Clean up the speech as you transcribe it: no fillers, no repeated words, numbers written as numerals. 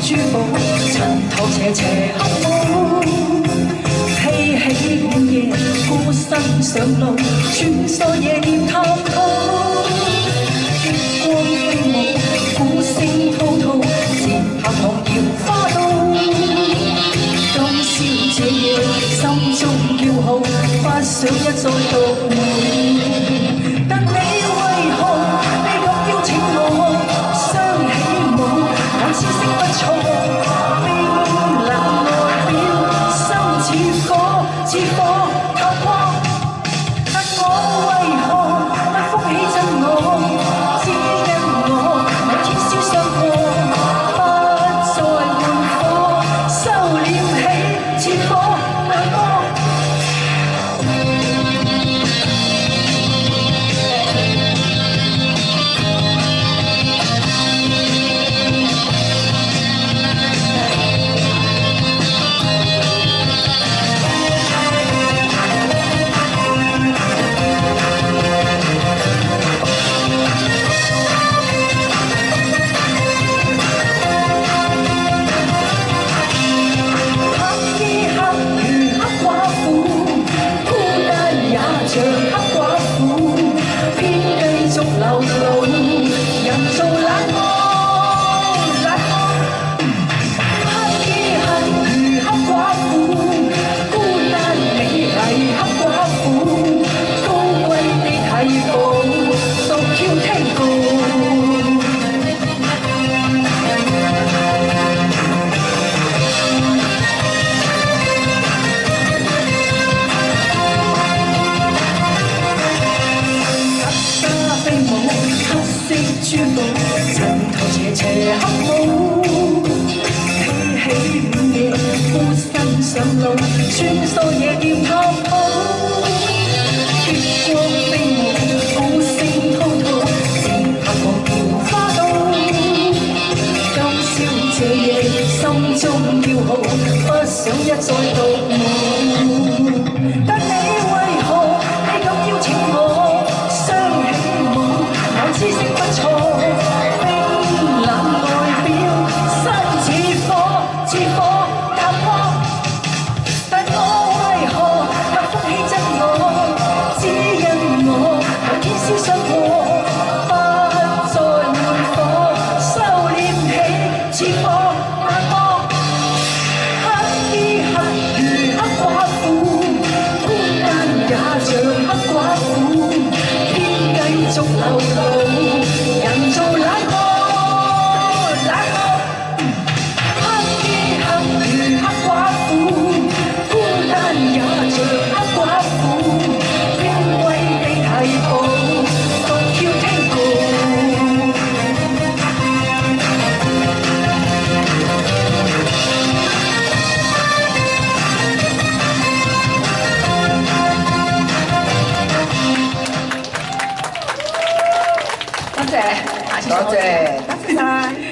珠寶塵頭斜斜黑霧，披起午夜孤身上路，穿梭夜店探討。月光飛舞，鼓聲滔滔，前後旁搖花刀。今宵這夜，心中叫號，不想一再獨舞。但你為何你咁邀請我，雙起舞，我知識不錯。似火透光，但我為何不福起真我？只因我天消相過，不再換火，收斂起似火眼光。珠寶塵頭斜斜黑霧，披起午夜孤身上路，穿梭夜店探討。月光飛舞，鼓聲滔滔，前拍旁搖花刀。今宵這夜，心中叫號，不想一再獨舞。但你為何你咁邀請我，雙起舞，我知識不錯。多謝，多謝晒。